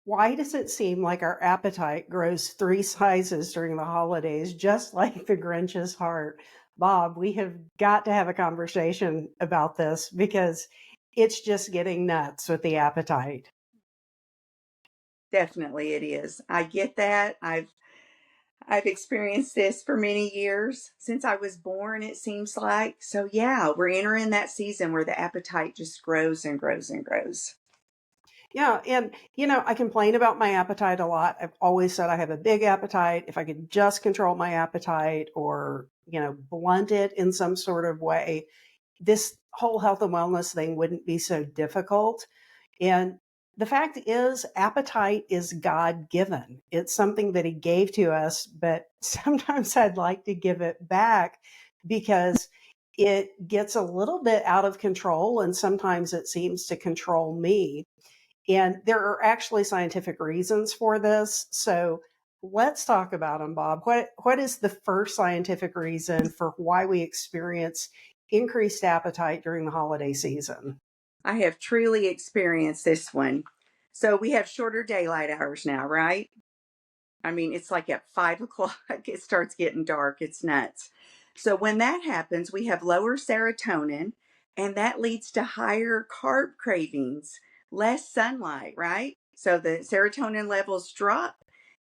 Why does it seem like our appetite grows three sizes during the holidays, just like the Grinch's heart? Bob, we have got to have a conversation about this because it's just getting nuts with the appetite. Definitely it is. I get that. I've experienced this for many years since I was born, it seems like. So yeah, we're entering that season where the appetite just grows and grows and grows. Yeah, and I complain about my appetite a lot. I've always said I have a big appetite. If I could just control my appetite or, blunt it in some sort of way, this whole health and wellness thing wouldn't be so difficult. And the fact is, appetite is God given. It's something that He gave to us, but sometimes I'd like to give it back because it gets a little bit out of control and sometimes it seems to control me. And there are actually scientific reasons for this. So let's talk about them, Bob. What is the first scientific reason for why we experience increased appetite during the holiday season? I have truly experienced this one. So we have shorter daylight hours now, right? I mean, it's like at 5 o'clock, it starts getting dark. It's nuts. So when that happens, we have lower serotonin, and that leads to higher carb cravings, less sunlight, right? So the serotonin levels drop,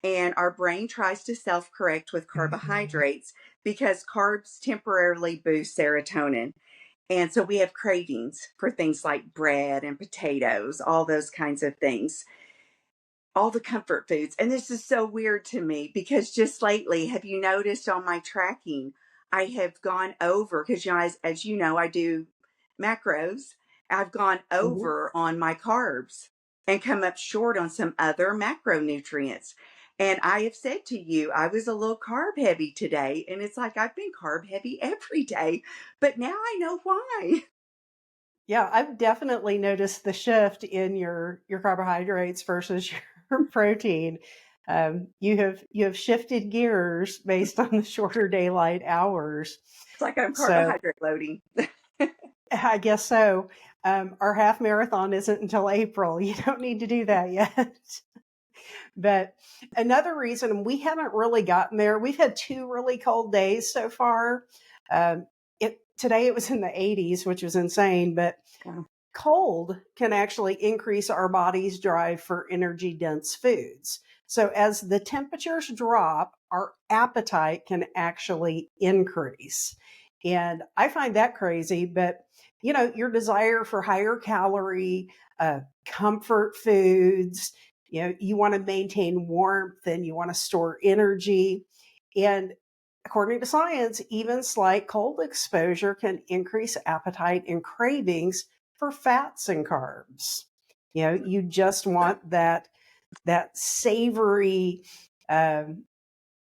and our brain tries to self correct with carbohydrates because carbs temporarily boost serotonin. And so we have cravings for things like bread and potatoes, all those kinds of things, all the comfort foods. And this is so weird to me because just lately, have you noticed on my tracking, I have gone over, because as you know, I do macros. I've gone Mhm. over on my carbs and come up short on some other macronutrients. And I have said to you, I was a little carb heavy today. And it's like I've been carb heavy every day, but now I know why. Yeah, I've definitely noticed the shift in your carbohydrates versus your protein. You have shifted gears based on the shorter daylight hours. It's like I'm So carbohydrate loading. I guess so. Our half marathon isn't until April. You don't need to do that yet. But another reason we haven't really gotten there, we've had two really cold days so far. Today it was in the 80s, which was insane, but Wow. cold can actually increase our body's drive for energy dense foods. So as the temperatures drop, our appetite can actually increase. And I find that crazy, but your desire for higher calorie, comfort foods, you want to maintain warmth and you want to store energy. And according to science, even slight cold exposure can increase appetite and cravings for fats and carbs. You just want that savory, um,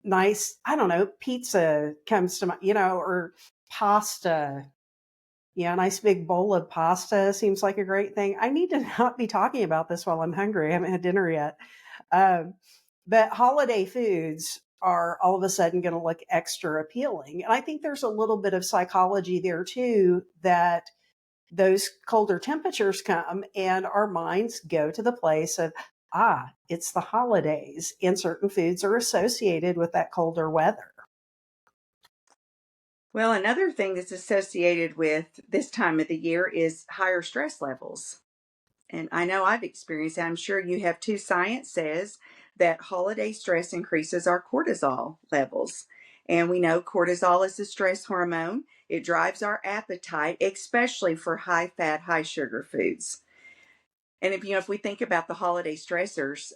nice. I don't know. Pizza comes to mind, or pasta. Yeah, a nice big bowl of pasta seems like a great thing. I need to not be talking about this while I'm hungry. I haven't had dinner yet. Um, but holiday foods are all of a sudden going to look extra appealing. And I think there's a little bit of psychology there too, that those colder temperatures come and our minds go to the place of, it's the holidays, and certain foods are associated with that colder weather. Well, another thing that's associated with this time of the year is higher stress levels. And I know I've experienced that. I'm sure you have too. Science says that holiday stress increases our cortisol levels. And we know cortisol is a stress hormone. It drives our appetite, especially for high fat, high sugar foods. And if we think about the holiday stressors,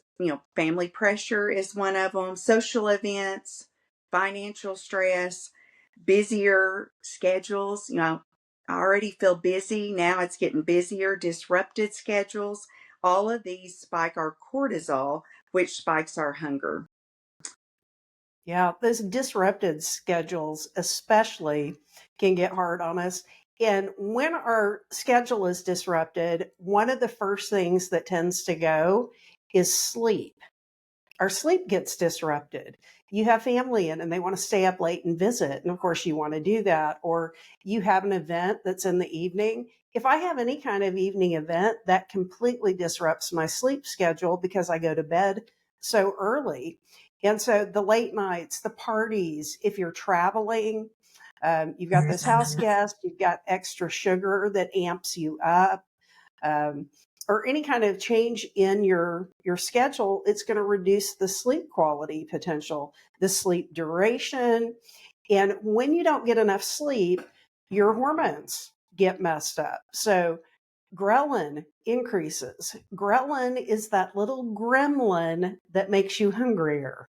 family pressure is one of them, social events, financial stress, busier schedules. I already feel busy. Now it's getting busier, disrupted schedules. All of these spike our cortisol, which spikes our hunger. Yeah, those disrupted schedules, especially, can get hard on us. And when our schedule is disrupted, one of the first things that tends to go is sleep. Our sleep gets disrupted. You have family in and they want to stay up late and visit. And of course, you want to do that. Or you have an event that's in the evening if I have any kind of evening event, that completely disrupts my sleep schedule because I go to bed so early. And so the late nights, the parties, if you're traveling, you've got those house guests, you've got extra sugar that amps you up, um, or any kind of change in your schedule, it's going to reduce the sleep quality potential, the sleep duration. And when you don't get enough sleep, your hormones get messed up. So ghrelin increases. Ghrelin is that little gremlin that makes you hungrier.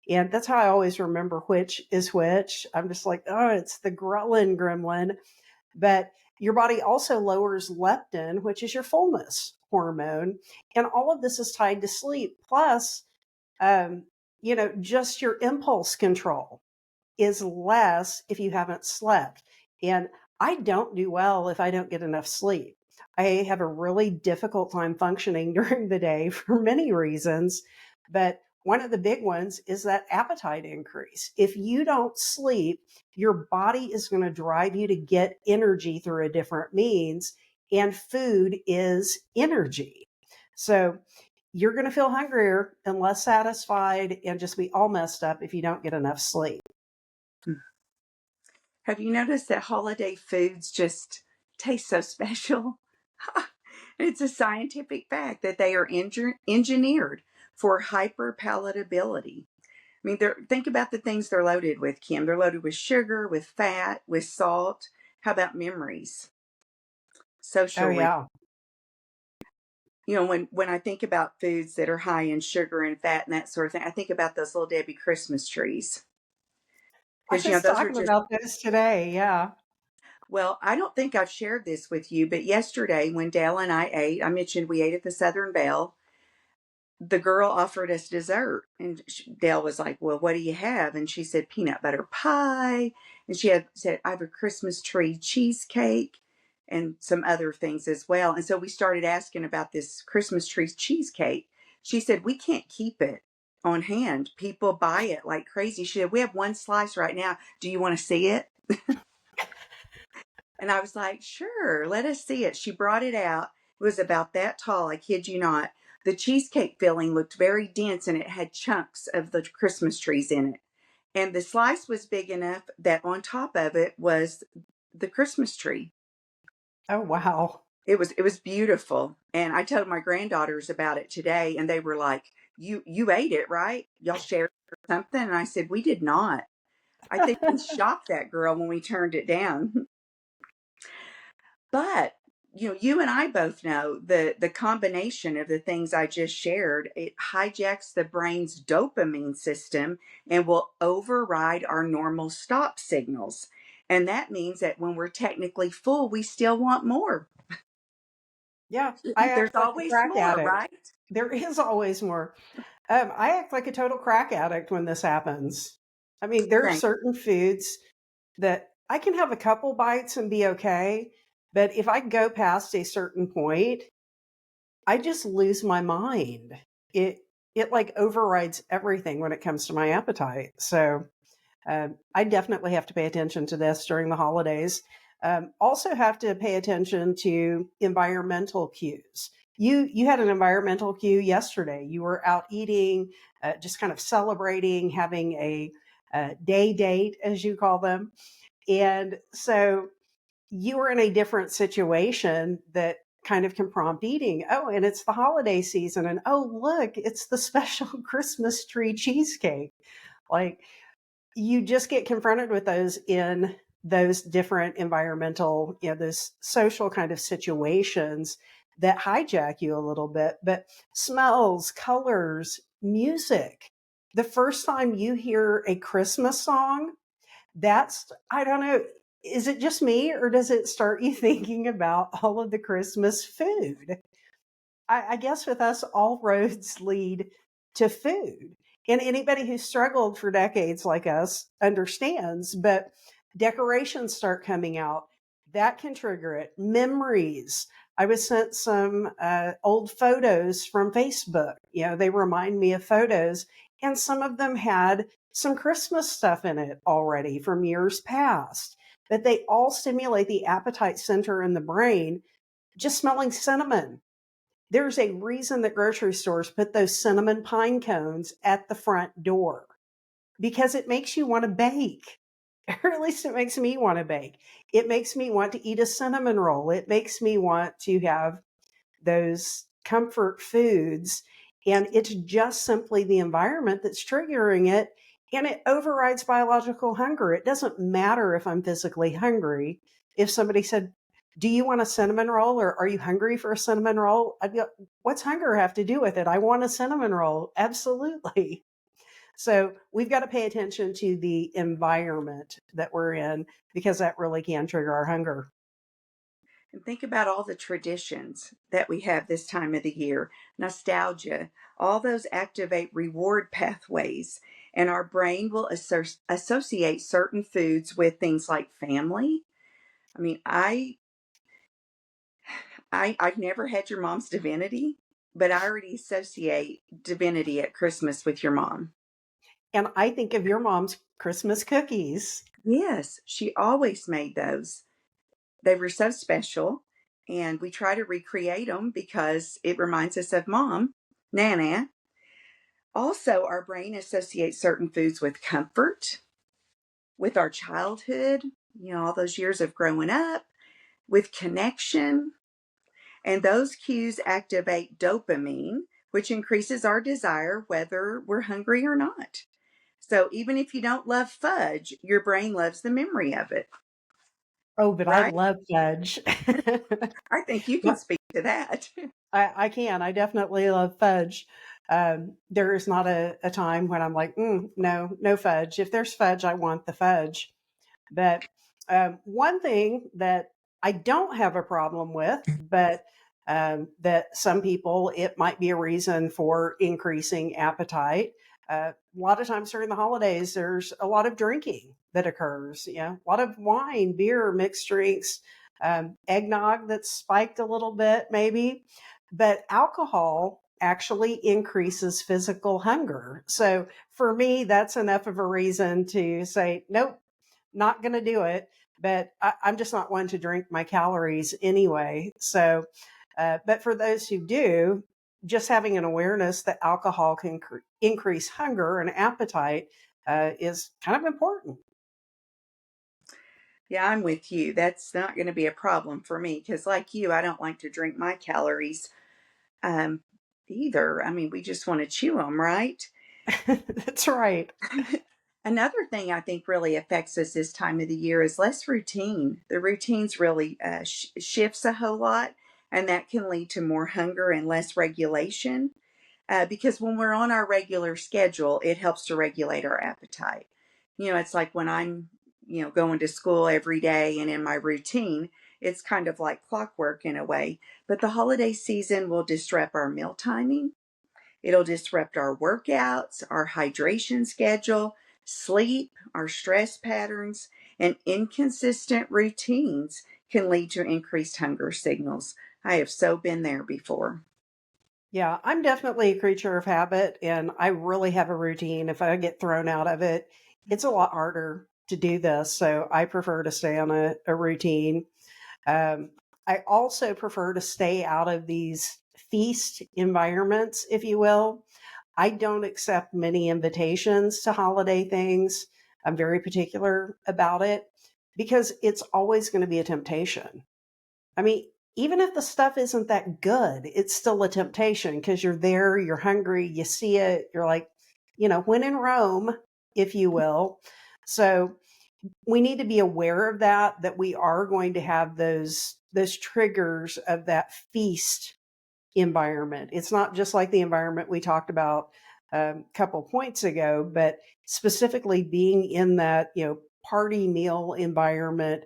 And that's how I always remember which is which. I'm just like, oh, it's the ghrelin gremlin. But your body also lowers leptin, which is your fullness hormone. And all of this is tied to sleep. Plus, um, just your impulse control is less if you haven't slept. And I don't do well if I don't get enough sleep. I have a really difficult time functioning during the day for many reasons, but one of the big ones is that appetite increase. If you don't sleep, your body is going to drive you to get energy through a different means, and food is energy. So you're going to feel hungrier and less satisfied and just be all messed up if you don't get enough sleep. Have you noticed that holiday foods just taste so special? It's a scientific fact that they are engineered for hyperpalatability. I mean, think about the things they're loaded with, Kim. They're loaded with sugar, with fat, with salt. How about memories? Oh, Social. yeah. When I think about foods that are high in sugar and fat and that sort of thing, I think about those little Debbie Christmas trees. I Because, was those are talking just, about this today. Yeah. well, I don't think I've shared this with you, but yesterday when Dale and I ate, I mentioned we ate at the Southern Belle. The girl offered us dessert, and Dale was like, well, what do you have? And she said peanut butter pie, and she said, I have a Christmas tree cheesecake and some other things as well. And so we started asking about this Christmas tree cheesecake. She said, we can't keep it on hand, people buy it like crazy. She said, we have one slice right now, do you want to see it? And I was like, sure, let us see it. She brought it out. It was about that tall, I kid you not. The cheesecake filling looked very dense, and it had chunks of the Christmas trees in it. And the slice was big enough that on top of it was the Christmas tree. Oh, wow. It was beautiful. And I told my granddaughters about it today, and they were like, you ate it, right? Y'all shared something? And I said, we did not. I think we shocked that girl when we turned it down. But you and I both know the combination of the things I just shared, it hijacks the brain's dopamine system and will override our normal stop signals. And that means that when we're technically full, we still want more. Yeah. I There's act like a always crack more, addict. right? There is always more. I act like a total crack addict when this happens. I mean, there are Same. certain foods that I can have a couple bites and be okay. But if I go past a certain point, I just lose my mind. It it like overrides everything when it comes to my appetite. So I definitely have to pay attention to this during the holidays. Also, have to pay attention to environmental cues. You had an environmental cue yesterday. You were out eating, just kind of celebrating, having a day date, as you call them, and so you were in a different situation that kind of can prompt eating. Oh, and it's the holiday season, and oh, look, it's the special Christmas tree cheesecake. Like, you just get confronted with those in those different environmental, those social kind of situations that hijack you a little bit. But smells, colors, music. The first time you hear a Christmas song, I don't know, is it just me or does it start you thinking about all of the Christmas food? I guess with us, all roads lead to food. And anybody who's struggled for decades like us understands, but decorations start coming out. That can trigger it. Memories. I was sent some old photos from Facebook. They remind me of photos, and some of them had some Christmas stuff in it already from years past. but they all stimulate the appetite center in the brain. Just smelling cinnamon. There's a reason that grocery stores put those cinnamon pine cones at the front door because it makes you want to bake. Or at least it makes me want to bake. It makes me want to eat a cinnamon roll. It makes me want to have those comfort foods. And it's just simply the environment that's triggering it. And it overrides biological hunger. It doesn't matter if I'm physically hungry. If somebody said, "Do you want a cinnamon roll?" or "Are you hungry for a cinnamon roll?" I'd go, "What's hunger have to do with it? I want a cinnamon roll." Absolutely. So we've got to pay attention to the environment that we're in because that really can trigger our hunger. And think about all the traditions that we have this time of the year, nostalgia, all those activate reward pathways. And our brain will associate certain foods with things like family. I mean, I've never had your mom's divinity, but I already associate divinity at Christmas with your mom. And I think of your mom's Christmas cookies. Yes, she always made those. They were so special, and we try to recreate them because it reminds us of mom, Nana. Also, our brain associates certain foods with comfort, with our childhood, all those years of growing up, with connection. And those cues activate dopamine, which increases our desire whether we're hungry or not. So even if you don't love fudge, your brain loves the memory of it, Oh, but I right? love fudge. I think you can My- speak to that. I can. I definitely love fudge. There is not a time when I'm like, no, no fudge. If there's fudge, I want the fudge. But one thing that I don't have a problem with, but that some people, it might be a reason for increasing appetite. A lot of times during the holidays, there's a lot of drinking that occurs. A lot of wine, beer, mixed drinks, eggnog that's spiked a little bit, maybe. But alcohol actually increases physical hunger. So for me, that's enough of a reason to say, nope, not going to do it. But I'm just not one to drink my calories anyway. So, but for those who do, just having an awareness that alcohol can increase hunger and appetite is kind of important. Yeah, I'm with you. That's not going to be a problem for me because, like you, I don't like to drink my calories um, either. I mean, we just want to chew them, right? That's right. Another thing I think really affects us this time of the year is less routine. The routines really shifts a whole lot, and that can lead to more hunger and less regulation. Because when we're on our regular schedule, it helps to regulate our appetite. It's like when I'm, going to school every day and in my routine, it's kind of like clockwork in a way. But the holiday season will disrupt our meal timing. It'll disrupt our workouts, our hydration schedule, sleep, our stress patterns, and inconsistent routines can lead to increased hunger signals. I have so been there before. Yeah, I'm definitely a creature of habit and I really have a routine. If I get thrown out of it, it's a lot harder to do this. So I prefer to stay on a routine. Um, I also prefer to stay out of these feast environments, if you will. I don't accept many invitations to holiday things. I'm very particular about it because it's always going to be a temptation. I mean, even if the stuff isn't that good, it's still a temptation because you're there, you're hungry, you see it, you're like, when in Rome, if you will. So we need to be aware of that we are going to have those triggers of that feast environment. It's not just like the environment we talked about a couple points ago, but specifically being in that, party meal environment,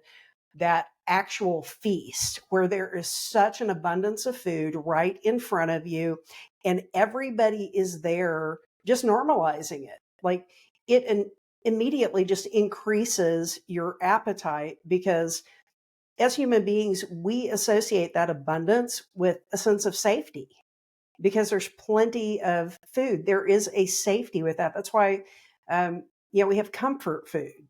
that actual feast where there is such an abundance of food right in front of you and everybody is there just normalizing it. Like immediately just increases your appetite because as human beings, we associate that abundance with a sense of safety because there's plenty of food. There is a safety with that. That's why, we have comfort food.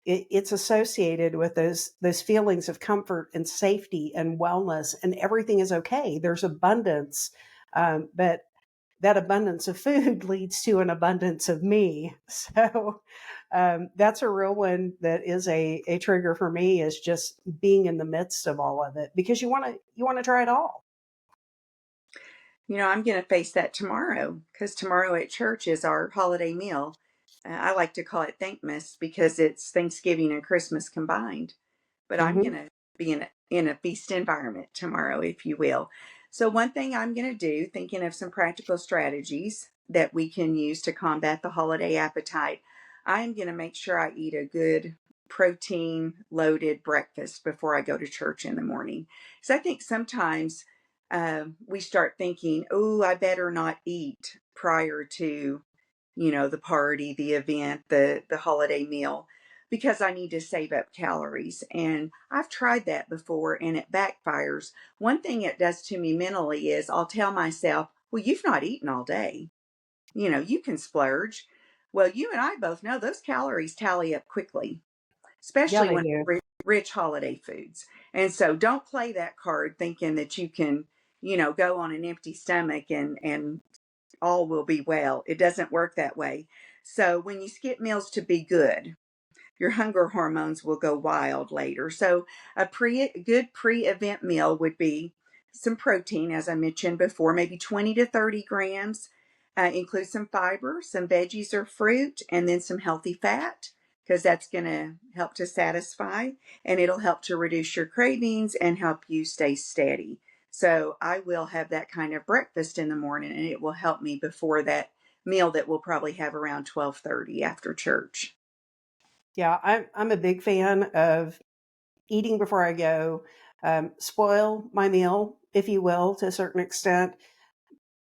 it's associated with those feelings of comfort and safety and wellness, and everything is okay. There's abundance, but that abundance of food leads to an abundance of me. So that's a real one that is a trigger for me, is just being in the midst of all of it, because you want to try it all. I'm going to face that tomorrow because tomorrow at church is our holiday meal. I like to call it Thankmas because it's Thanksgiving and Christmas combined. But I'm going Hmm. to be in a feast environment tomorrow, if you will. So one thing I'm going to do, thinking of some practical strategies that we can use to combat the holiday appetite, I'm going to make sure I eat a good protein loaded breakfast before I go to church in the morning. Because I think sometimes we start thinking, oh, I better not eat prior to, the party, the event, the holiday meal, because I need to save up calories. And I've tried that before and it backfires. One thing it does to me mentally is I'll tell myself, well, you've not eaten all day. You can splurge. Well, you and I both know those calories tally up quickly, Yeah, especially they when do. it's rich holiday foods. And so don't play that card thinking that you can, go on an empty stomach and all will be well. It doesn't work that way. So when you skip meals to be good, your hunger hormones will go wild later. So a good pre-event meal would be some protein, as I mentioned before, maybe 20 to 30 grams. Include some fiber, some veggies or fruit, and then some healthy fat, because that's going to help to satisfy, and it'll help to reduce your cravings and help you stay steady. So I will have that kind of breakfast in the morning, and it will help me before that meal that we'll probably have around 12:30 after church. Yeah, I'm a big fan of eating before I go. Spoil my meal, if you will, to a certain extent.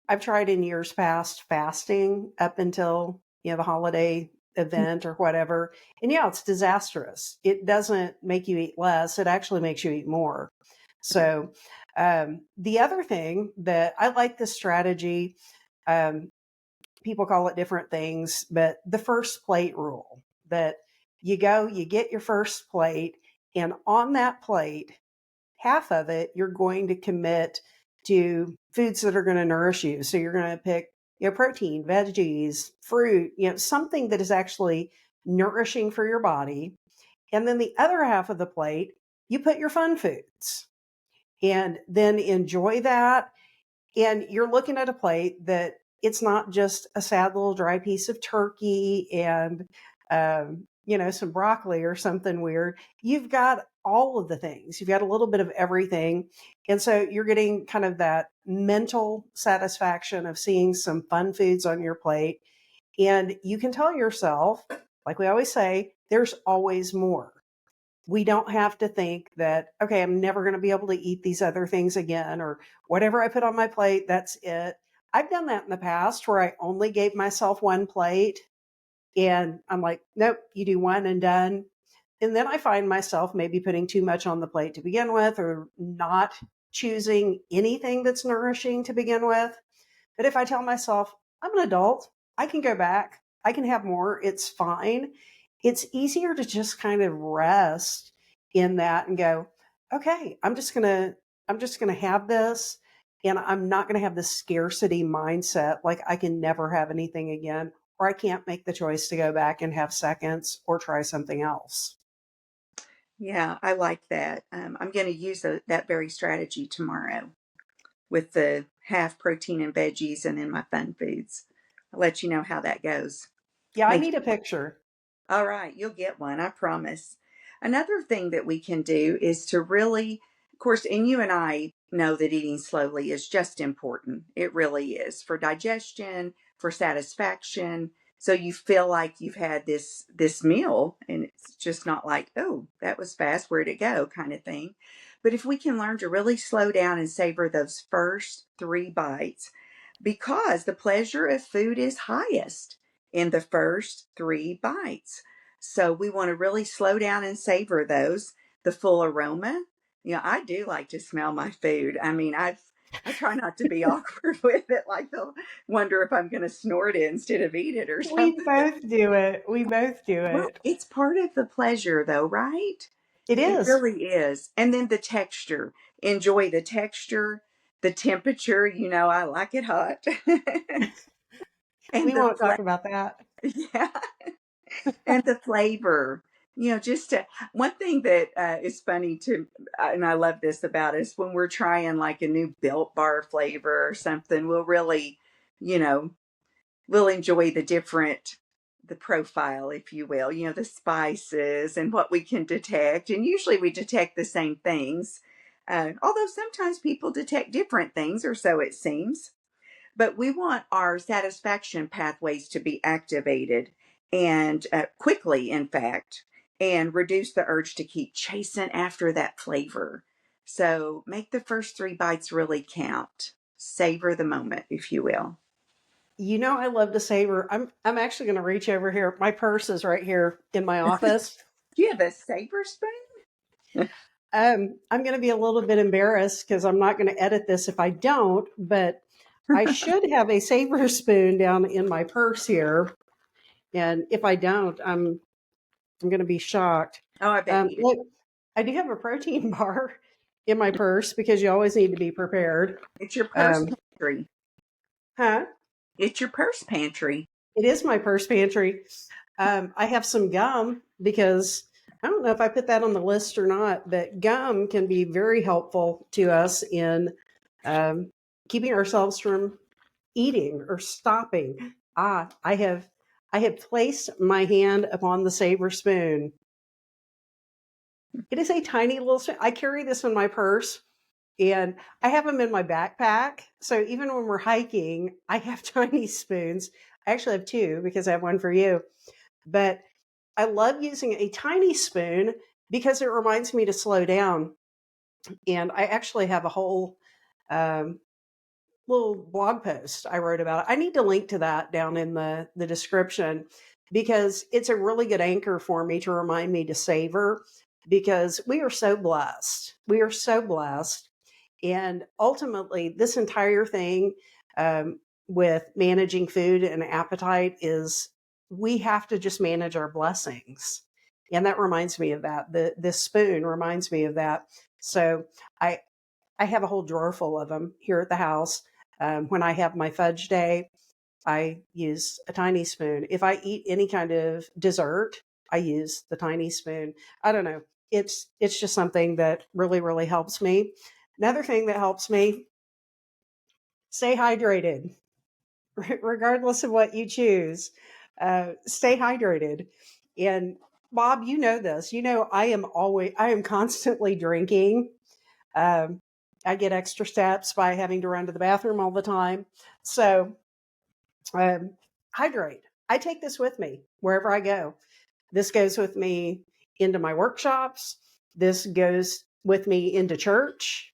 I've tried in years past fasting up until, the holiday event or whatever. And yeah, it's disastrous. It doesn't make you eat less, it actually makes you eat more. So, the other thing that I like, this strategy, um, people call it different things, but the first plate rule, that you go, you get your first plate, and on that plate, half of it you're going to commit to foods that are going to nourish you. So you're going to pick, protein, veggies, fruit, something that is actually nourishing for your body. And then the other half of the plate, you put your fun foods, and then enjoy that. And you're looking at a plate that, it's not just a sad little dry piece of turkey and some broccoli or something weird. You've got all of the things. You've got a little bit of everything. And so you're getting kind of that mental satisfaction of seeing some fun foods on your plate. And you can tell yourself, like we always say, there's always more. We don't have to think that, okay, I'm never going to be able to eat these other things again, or whatever I put on my plate, that's it. I've done that in the past where I only gave myself one plate, and I'm like, nope, you do one and done. And then I find myself maybe putting too much on the plate to begin with, or not choosing anything that's nourishing to begin with. But if I tell myself, I'm an adult, I can go back, I can have more, it's fine. It's easier to just kind of rest in that and go, okay, I'm just going to have this, and I'm not going to have this scarcity mindset, like I can never have anything again, or I can't make the choice to go back and have seconds or try something else. Yeah, I like that. I'm going to use that very strategy tomorrow with the half protein and veggies and then my fun foods. I'll let you know how that goes. Yeah, I Make need a picture. All right, you'll get one, I promise. Another thing that we can do is to really, of course, and you and I know that eating slowly is just important. It really is for digestion, for satisfaction. So you feel like you've had this meal and it's just not like, oh, that was fast, where'd it go kind of thing. But if we can learn to really slow down and savor those first three bites, because the pleasure of food is highest in the first three bites. So we want to really slow down and savor those, the full aroma. I do like to smell my food. I mean, I try not to be awkward with it. Like they'll wonder if I'm going to snort it instead of eat it or We something. both do it. We both do Well, it. it's part of the pleasure, though, right? It It is. really is. And then the texture. Enjoy the texture, the temperature. I like it hot. And We the won't talk about that. yeah, and the flavor. Just one thing that is funny to, and I love this about us, when we're trying like a new Built Bar flavor or something, we'll really, you know, we'll enjoy the profile, if you will, the spices and what we can detect. And usually we detect the same things, although sometimes people detect different things, or so it seems. But we want our satisfaction pathways to be activated and quickly, in fact, and reduce the urge to keep chasing after that flavor. So make the first 3 bites really count. Savor the moment, if you will. I love to savor. I'm actually going to reach over here. My purse is right here in my office. Do you have a savor spoon? I'm going to be a little bit embarrassed because I'm not going to edit this if I don't, but I should have a savor spoon down in my purse here. And if I don't, I'm going to be shocked. Oh, I bet you do. Look, I do have a protein bar in my purse because you always need to be prepared. It's your purse Um, pantry. huh? It's your purse pantry. It is my purse pantry. I have some gum because I don't know if I put that on the list or not, but gum can be very helpful to us in um, keeping ourselves from eating or stopping. I have placed my hand upon the savor spoon. It is a tiny little spoon. I carry this in my purse and I have them in my backpack. So even when we're hiking, I have tiny spoons. I actually have two because I have one for you. But I love using a tiny spoon because it reminds me to slow down. And I actually have a whole um, little blog post I wrote about it. I need to link to that down in the description because it's a really good anchor for me to remind me to savor because we are so blessed. We are so blessed. And ultimately, this entire thing with managing food and appetite is we have to just manage our blessings. And that reminds me of that. This spoon reminds me of that. So I I have a whole drawer full of them here at the house. When I have my fudge day, I use a tiny spoon. If I eat any kind of dessert, I use the tiny spoon. I don't know. It's just something that really really helps me. Another thing that helps me, stay hydrated, regardless of what you choose. Stay hydrated. And Bob, you know this. I am constantly drinking. Um, I get extra steps by having to run to the bathroom all the time. So, um, hydrate. I take this with me wherever I go. This goes with me into my workshops. This goes with me into church.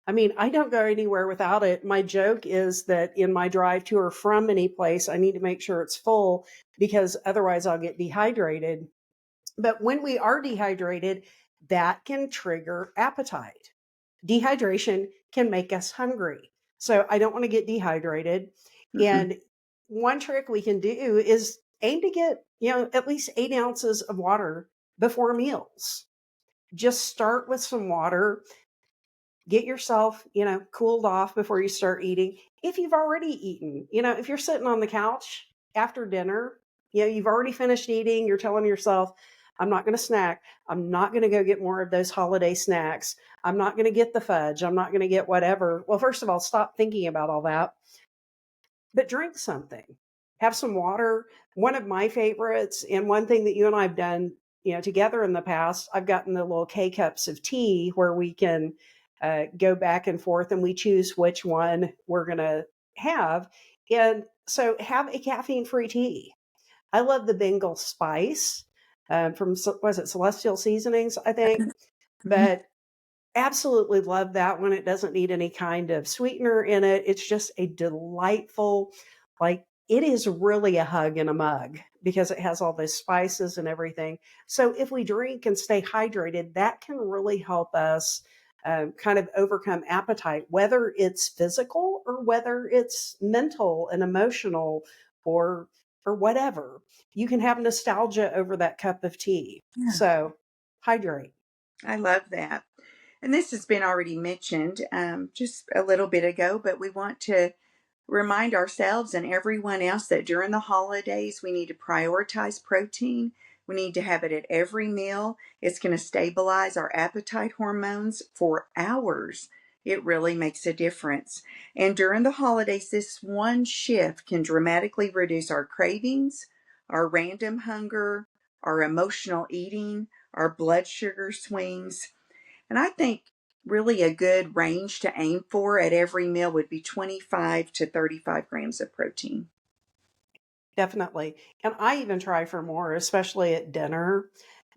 I mean, I don't go anywhere without it. My joke is that in my drive to or from any place, I need to make sure it's full because otherwise I'll get dehydrated. But when we are dehydrated, that can trigger appetite. Dehydration can make us hungry. So I don't want to get dehydrated. Mm-mm. And one trick we can do is aim to get, at least 8 ounces of water before meals. Just start with some water, get yourself, cooled off before you start eating. If you've already eaten, if you're sitting on the couch after dinner, you've already finished eating, you're telling yourself, I'm not going to snack. I'm not going to go get more of those holiday snacks. I'm not going to get the fudge. I'm not going to get whatever. Well, first of all, stop thinking about all that, but drink something. Have some water. One of my favorites, and one thing that you and I have done, together in the past, I've gotten the little K cups of tea where we can go back and forth and we choose which one we're going to have. And so have a caffeine free tea. I love the Bengal spice from, was it Celestial Seasonings, I think? But absolutely love that one. It doesn't need any kind of sweetener in it. It's just a delightful, like, it is really a hug in a mug because it has all those spices and everything. So if we drink and stay hydrated, that can really help us kind of overcome appetite, whether it's physical or whether it's mental and emotional or whatever. You can have nostalgia over that cup of tea. Yeah, So hydrate. I love that. And this has been already mentioned just a little bit ago, but we want to remind ourselves and everyone else that during the holidays, we need to prioritize protein. We need to have it at every meal. It's going to stabilize our appetite hormones for hours. It really makes a difference. And during the holidays, this one shift can dramatically reduce our cravings, our random hunger, our emotional eating, our blood sugar swings. And I think really a good range to aim for at every meal would be 25 to 35 grams of protein. Definitely. And I even try for more, especially at dinner,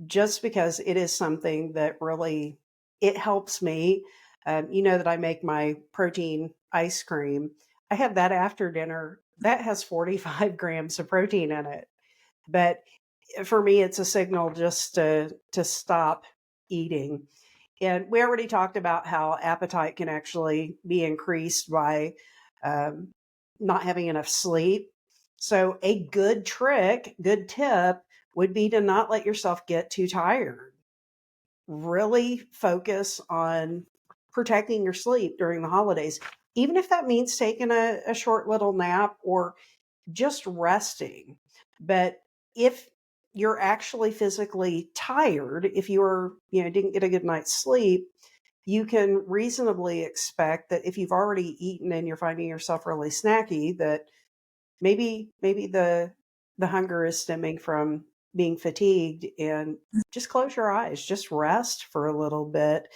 just because it is something that really it helps me. You know that I make my protein ice cream. I have that after dinner. That has 45 grams of protein in it. But for me, it's a signal just to stop eating. And we already talked about how appetite can actually be increased by um, not having enough sleep. So, a good trick, good tip would be to not let yourself get too tired. Really focus on protecting your sleep during the holidays, even if that means taking a short little nap or just resting. But if you're actually physically tired, if you're, didn't get a good night's sleep, you can reasonably expect that if you've already eaten and you're finding yourself really snacky, that maybe the hunger is stemming from being fatigued, and just close your eyes, just rest for a little bit.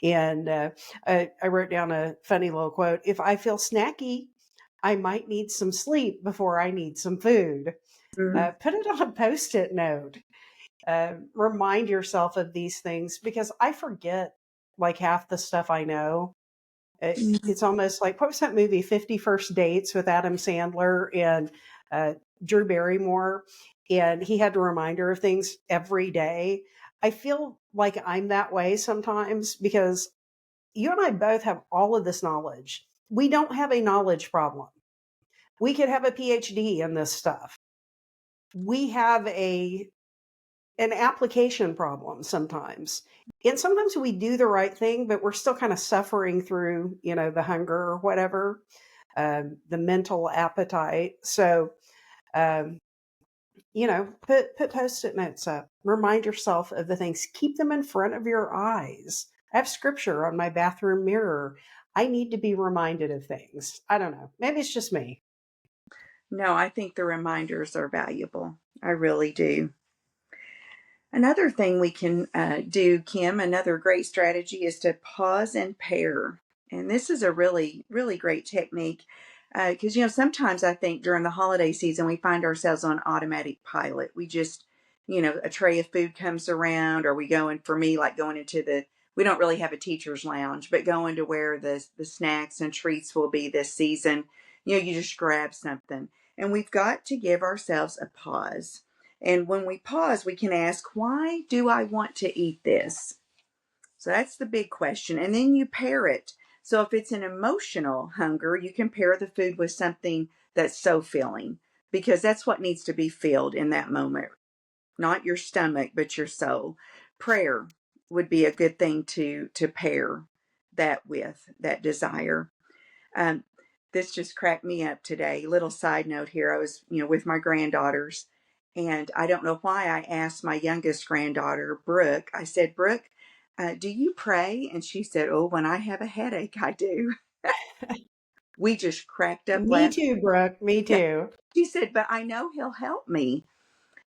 And I wrote down a funny little quote: if I feel snacky, I might need some sleep before I need some food. Mm, Put it on a post-it note. Remind yourself of these things, because I forget like half the stuff I know. mm, It's almost like, what was that movie, 50 First Dates, with Adam Sandler and uh, Drew Barrymore? And he had a reminder of things every day. I feel like I'm that way sometimes, because you and I both have all of this knowledge. We don't have a knowledge problem. We could have a PhD in this stuff. We have an application problem sometimes. And sometimes we do the right thing, but we're still kind of suffering through, the hunger or whatever, the mental appetite. So, um, put post-it notes up. Remind yourself of the things. Keep them in front of your eyes. I have scripture on my bathroom mirror. I need to be reminded of things. I don't know. Maybe it's just me. no, I think the reminders are valuable. I really do. Another thing we can do, Kim, another great strategy is to pause and pair. And this is a really, really great technique because, sometimes I think during the holiday season, we find ourselves on automatic pilot. We just, a tray of food comes around, or we go in, for me, like going into we don't really have a teacher's lounge, but going to where the snacks and treats will be this season. You just grab something. And we've got to give ourselves a pause, and when we pause, we can ask, why do I want to eat this? So that's the big question. And then you pair it. So if it's an emotional hunger, you can pair the food with something that's so filling, because that's what needs to be filled in that moment. Not your stomach, but your soul. Prayer would be a good thing to pair that with, that desire. Um, this just cracked me up today. Little side note here. I was, with my granddaughters, and I don't know why I asked my youngest granddaughter, Brooke, I said, Brooke, do you pray? And she said, oh, when I have a headache, I do. We just cracked up Me laughing. too, Brooke. Me Yeah. too. She said, but I know he'll help me.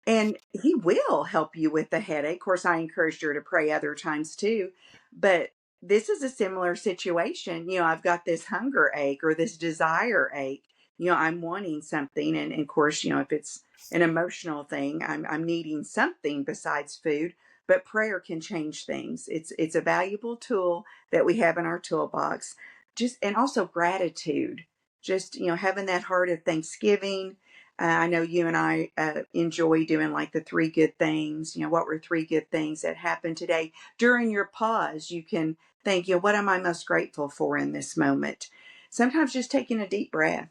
And he will help you with the headache. Of course, I encouraged her to pray other times too. But this is a similar situation. I've got this hunger ache or this desire ache. I'm wanting something. And of course, if it's an emotional thing, I'm needing something besides food. But prayer can change things. It's a valuable tool that we have in our toolbox. And also gratitude. Just, having that heart of thanksgiving. I know you and I enjoy doing like the three good things. What were three good things that happened today? During your pause, you can Thank you. What am I most grateful for in this moment? Sometimes just taking a deep breath,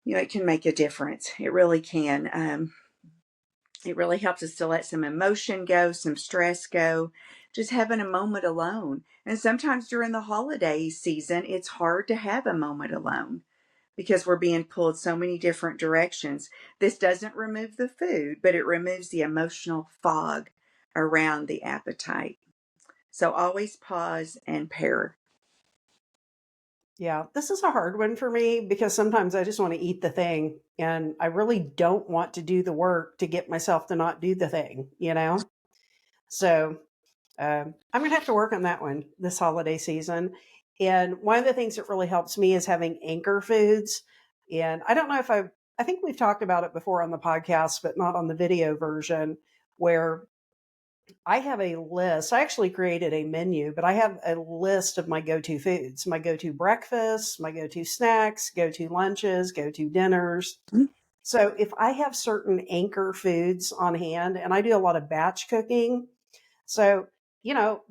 it can make a difference. It really can. It really helps us to let some emotion go, some stress go, just having a moment alone. And sometimes during the holiday season, it's hard to have a moment alone because we're being pulled so many different directions. This doesn't remove the food, but it removes the emotional fog around the appetite. So always pause and pair. Yeah, this is a hard one for me because sometimes I just want to eat the thing and I really don't want to do the work to get myself to not do the thing, you know? So I'm going to have to work on that one this holiday season. And one of the things that really helps me is having anchor foods. And I don't know if I think we've talked about it before on the podcast, but not on the video version, where I have a list. I actually created a menu, but I have a list of my go to foods, my go to breakfasts, my go to snacks, go to lunches, go to dinners. So if I have certain anchor foods on hand, and I do a lot of batch cooking, so,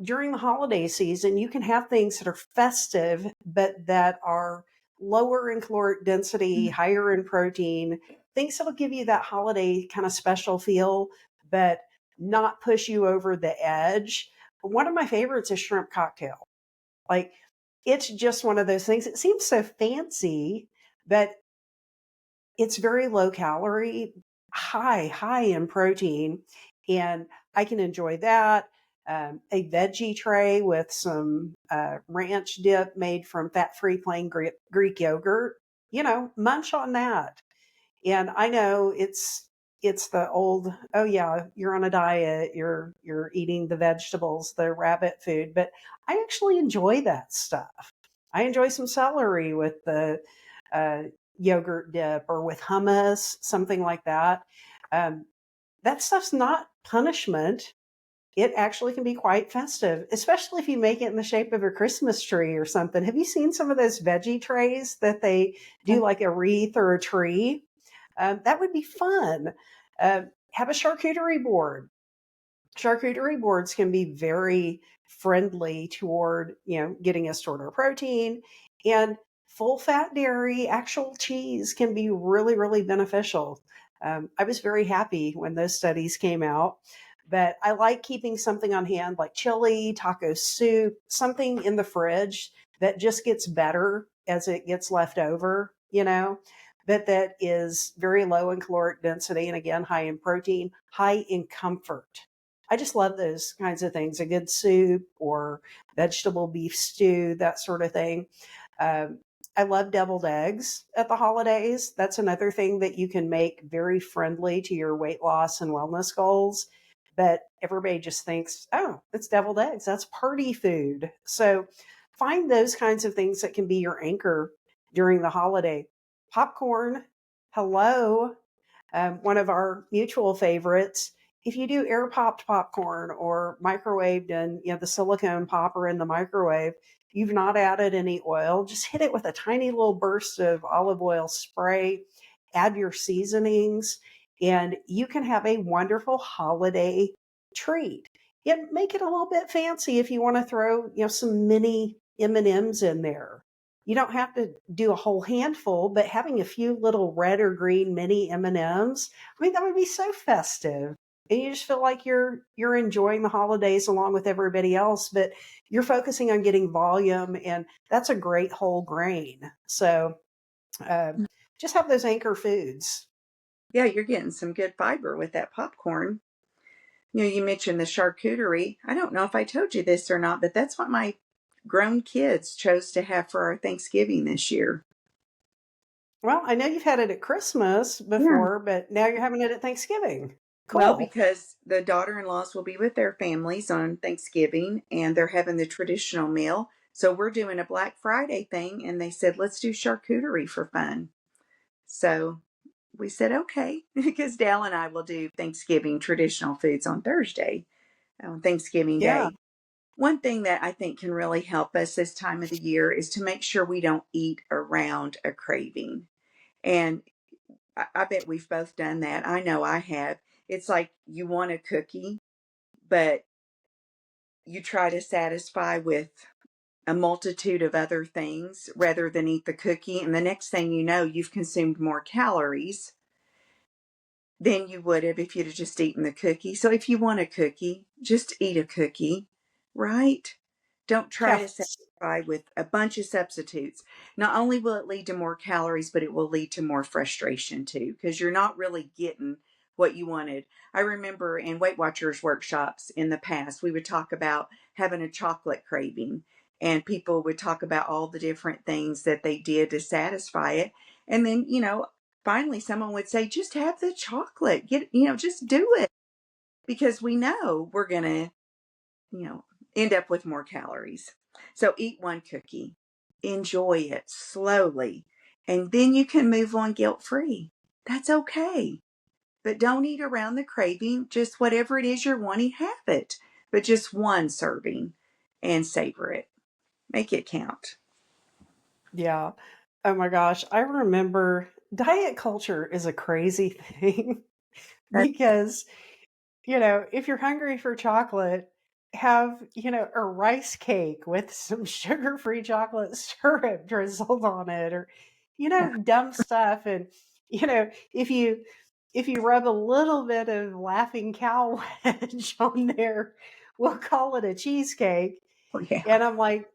during the holiday season, you can have things that are festive, but that are lower in caloric density, higher in protein, things that'll give you that holiday kind of special feel, but not push you over the edge. One of my favorites is shrimp cocktail. Like, it's just one of those things. It seems so fancy, but it's very low calorie, high in protein, and I can enjoy that. A veggie tray with some ranch dip made from fat-free plain Greek yogurt. Munch on that. And I know it's the old, oh yeah, you're on a diet, you're eating the vegetables, the rabbit food, but I actually enjoy that stuff. I enjoy some celery with the uh, yogurt dip or with hummus, something like that. Um, that stuff's not punishment. It actually can be quite festive, especially if you make it in the shape of a Christmas tree or something. Have you seen some of those veggie trays that they do like a wreath or a tree? That would be fun. Have a charcuterie board. Charcuterie boards can be very friendly toward, getting us toward our protein, and full fat dairy, actual cheese can be really, really beneficial. I was very happy when those studies came out, but I like keeping something on hand like chili, taco soup, something in the fridge that just gets better as it gets left over, but that is very low in caloric density and again, high in protein, high in comfort. I just love those kinds of things, a good soup or vegetable beef stew, that sort of thing. Um, I love deviled eggs at the holidays. That's another thing that you can make very friendly to your weight loss and wellness goals. But everybody just thinks, oh, it's deviled eggs. That's party food. So find those kinds of things that can be your anchor during the holiday. Popcorn, hello, one of our mutual favorites. If you do air popped popcorn or microwaved and the silicone popper in the microwave, you've not added any oil, just hit it with a tiny little burst of olive oil spray, add your seasonings, and you can have a wonderful holiday treat. And make it a little bit fancy if you want to throw, some mini M&Ms in there. You don't have to do a whole handful, but having a few little red or green mini M&Ms, I mean, that would be so festive. And you just feel like you're enjoying the holidays along with everybody else, but you're focusing on getting volume, and that's a great whole grain. So uh, just have those anchor foods. Yeah, you're getting some good fiber with that popcorn. You mentioned the charcuterie. I don't know if I told you this or not, but that's what my grown kids chose to have for our Thanksgiving this year. Well, I know you've had it at Christmas Yeah. before, but now you're having it at Thanksgiving. Well, Cool. because the daughter-in-laws will be with their families on Thanksgiving and they're having the traditional meal. So we're doing a Black Friday thing and they said, let's do charcuterie for fun. So we said, okay, because Dale and I will do Thanksgiving traditional foods on Thursday, on Thanksgiving Yeah. Day. One thing that I think can really help us this time of the year is to make sure we don't eat around a craving. And I bet we've both done that. I know I have. It's like you want a cookie, but you try to satisfy with a multitude of other things rather than eat the cookie. And the next thing you know, you've consumed more calories than you would have if you'd have just eaten the cookie. So if you want a cookie, just eat a cookie, right? Don't try to Yes. satisfy with a bunch of substitutes. Not only will it lead to more calories, but it will lead to more frustration too, because you're not really getting what you wanted. I remember in Weight Watchers workshops in the past, we would talk about having a chocolate craving, and people would talk about all the different things that they did to satisfy it. And then, finally someone would say, just have the chocolate, just do it, because we know we're going to, you know, end up with more calories. So eat one cookie, enjoy it slowly, and then you can move on guilt free. That's okay. But don't eat around the craving. Just whatever it is you're wanting, have it. But just one serving and savor it. Make it count. Yeah. Oh my gosh. I remember diet culture is a crazy thing That, because, if you're hungry for chocolate, have, a rice cake with some sugar free chocolate syrup drizzled on it or, dumb stuff. And, if you rub a little bit of laughing cow wedge on there, we'll call it a cheesecake. oh, yeah. And I'm like,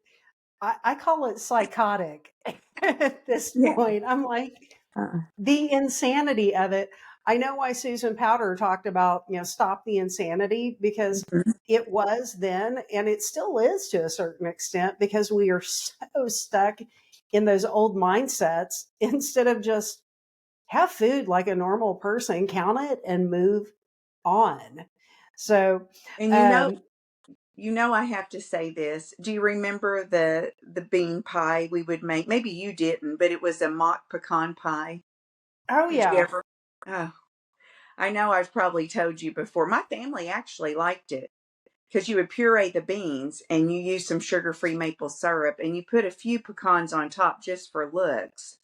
I call it psychotic at this Yeah. point. I'm like, Uh-uh. the insanity of it. I know why Susan Powder talked about, stop the insanity, because Mhm. it was then, and it still is to a certain extent, because we are so stuck in those old mindsets instead of just have food like a normal person, count it and move on. So, And um, I have to say this. Do you remember the bean pie we would make? Maybe you didn't, but it was a mock pecan pie. oh Did you yeah. ever? Oh, I know I've probably told you before. My family actually liked it because you would puree the beans and you use some sugar-free maple syrup and you put a few pecans on top just for looks.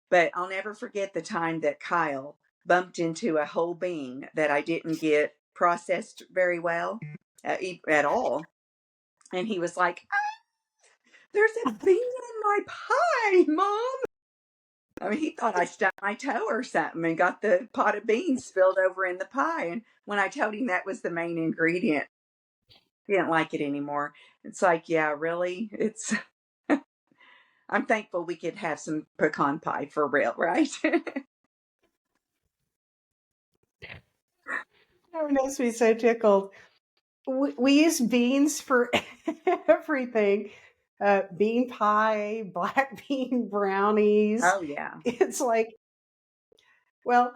But I'll never forget the time that Kyle bumped into a whole bean that I didn't get processed very well at all. And he was like, there's a bean in my pie, Mom. I mean, he thought I stubbed my toe or something and got the pot of beans spilled over in the pie. And when I told him that was the main ingredient, he didn't like it anymore. It's like, yeah, really? I'm thankful we could have some pecan pie for real, right? That makes me so tickled. We use beans for everything. Bean pie, black bean brownies. Oh, yeah. It's like, well,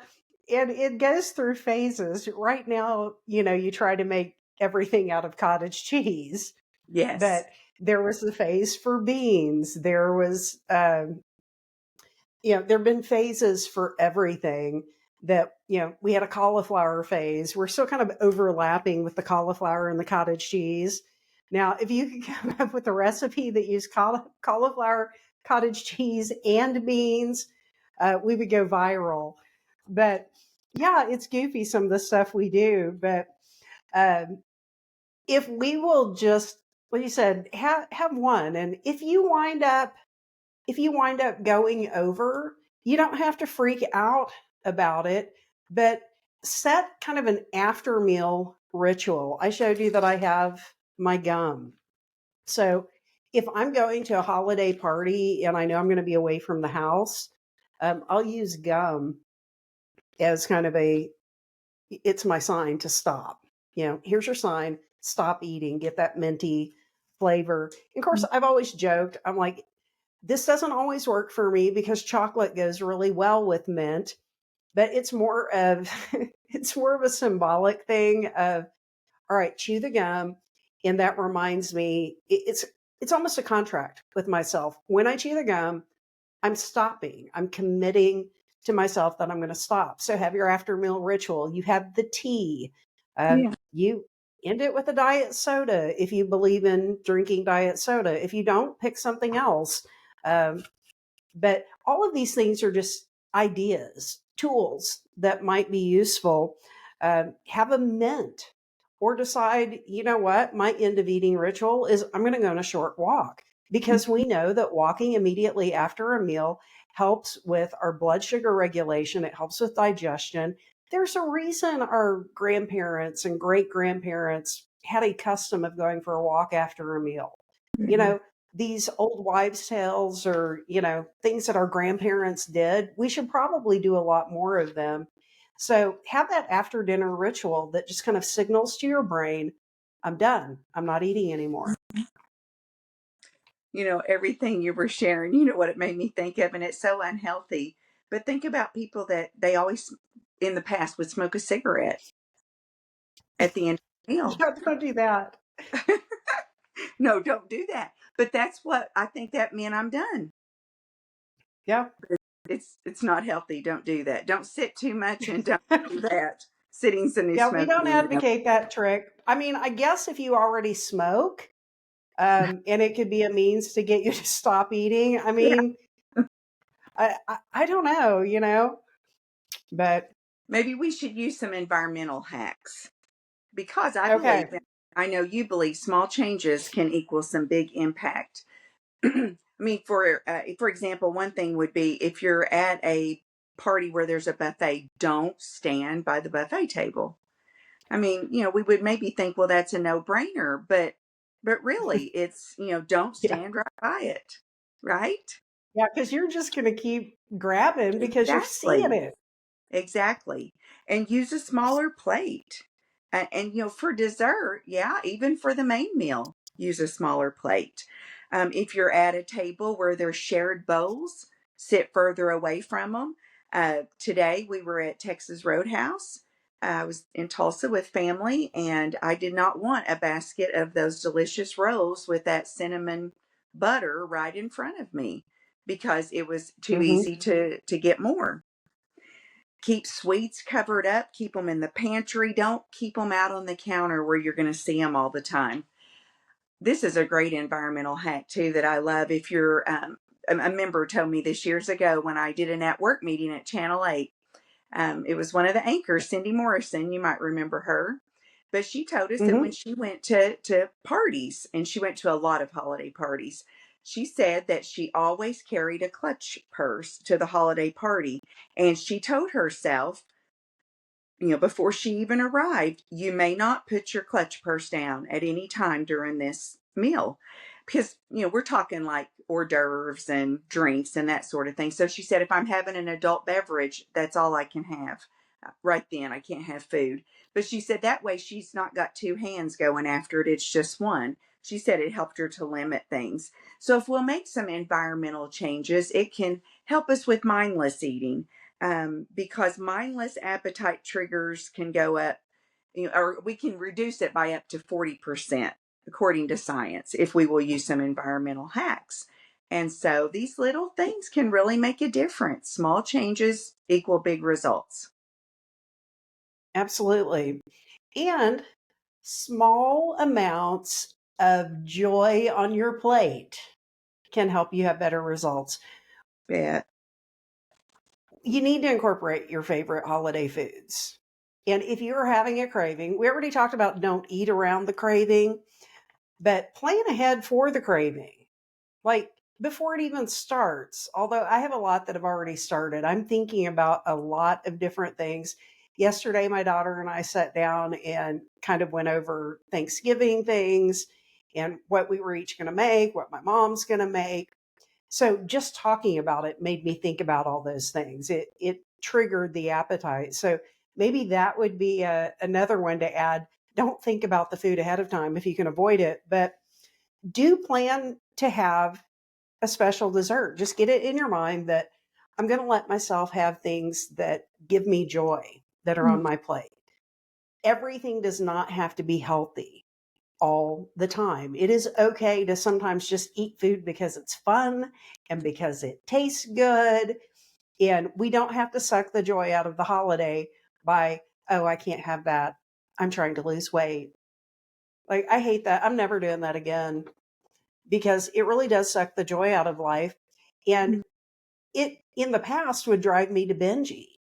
and it goes through phases. Right now, you try to make everything out of cottage cheese, Yes. but there was the phase for beans. There was, there have been phases for everything that, we had a cauliflower phase. We're still kind of overlapping with the cauliflower and the cottage cheese. Now, if you could come up with a recipe that used cauliflower, cottage cheese, and beans, we would go viral. But yeah, it's goofy, some of the stuff we do. But um, if we will just, like you said, have one. And if you wind up going over, you don't have to freak out about it, but set kind of an after meal ritual. I showed you that I have my gum. So if I'm going to a holiday party and I know I'm going to be away from the house, I'll use gum as kind of it's my sign to stop. Here's your sign, stop eating, get that minty flavor. And of course, I've always joked, I'm like, this doesn't always work for me because chocolate goes really well with mint, but it's more of it's more of a symbolic thing of, all right, chew the gum, and that reminds me it's almost a contract with myself. When I chew the gum, I'm stopping. I'm committing to myself that I'm going to stop. So have your after meal ritual. You have the tea. Yeah. You end it with a diet soda if you believe in drinking diet soda. If you don't, pick something else. Um, but all of these things are just ideas, tools that might be useful. Have a mint or decide, you know what, my end of eating ritual is I'm going to go on a short walk. because we know that walking immediately after a meal helps with our blood sugar regulation, it helps with digestion. There's a reason our grandparents and great grandparents had a custom of going for a walk after a meal. You Yeah. know, these old wives' tales or, things that our grandparents did, we should probably do a lot more of them. So have that after dinner ritual that just kind of signals to your brain, I'm done. I'm not eating anymore. Everything you were sharing, what it made me think of, and it's so unhealthy. But think about people that they always, in the past, would smoke a cigarette at the end of the meal. Yeah, don't do that. No, don't do that. But that's what I think that meant I'm done. Yeah. It's not healthy. Don't do that. Don't sit too much and don't do that. Sitting's the new Yeah, we don't smoking. advocate that trick. I mean, I guess if you already smoke, and it could be a means to get you to stop eating. I Yeah. mean, I don't know, but Maybe we should use some environmental hacks because I believe, okay. and I know you believe, small changes can equal some big impact. I mean, for example, one thing would be if you're at a party where there's a buffet, don't stand by the buffet table. I mean, we would maybe think, well, that's a no-brainer, but really, it's don't Yeah. stand right by it, right? Yeah, because you're just going to keep grabbing because you're seeing Exactly. it. Exactly. And use a smaller plate. And for dessert, yeah, even for the main meal, use a smaller plate. If you're at a table where there's shared bowls, sit further away from them. Today we were at Texas Roadhouse. I was in Tulsa with family, and I did not want a basket of those delicious rolls with that cinnamon butter right in front of me because it was too Hmm. easy to get more. Keep sweets covered up, keep them in the pantry. Don't keep them out on the counter where you're going to see them all the time. This is a great environmental hack too that I love. If you're a member told me this years ago when I did an at work meeting at Channel 8. It was one of the anchors, Cindy Morrison. You might remember her. But she told us that when Hmm. she went to parties, and she went to a lot of holiday parties, she said that she always carried a clutch purse to the holiday party. And she told herself, before she even arrived, you may not put your clutch purse down at any time during this meal. Because, we're talking like hors d'oeuvres and drinks and that sort of thing. So she said, if I'm having an adult beverage, that's all I can have. Right then, I can't have food. But she said that way she's not got two hands going after it, it's just one. She said it helped her to limit things. So if we'll make some environmental changes, it can help us with mindless eating, because mindless appetite triggers can go up, or we can reduce it by up to 40%, according to science, if we will use some environmental hacks. And so these little things can really make a difference. Small changes equal big results. Absolutely. And small amounts of joy on your plate can help you have better results. Bet. You need to incorporate your favorite holiday foods. And if you're having a craving, we already talked about don't eat around the craving, but plan ahead for the craving. Like before it even starts, although I have a lot that have already started, I'm thinking about a lot of different things. Yesterday, my daughter and I sat down and kind of went over Thanksgiving things and what we were each going to make, what my mom's going to make. So just talking about it made me think about all those things. It triggered the appetite. So maybe that would be another one to add. Don't think about the food ahead of time if you can avoid it, but do plan to have a special dessert. Just get it in your mind that I'm going to let myself have things that give me joy that are on my plate. Everything does not have to be healthy all the time. It is okay to sometimes just eat food because it's fun and because it tastes good. And we don't have to suck the joy out of the holiday by, oh, I can't have that. I'm trying to lose weight. Like, I hate that. I'm never doing that again because it really does suck the joy out of life. And it in the past would drive me to binge eat.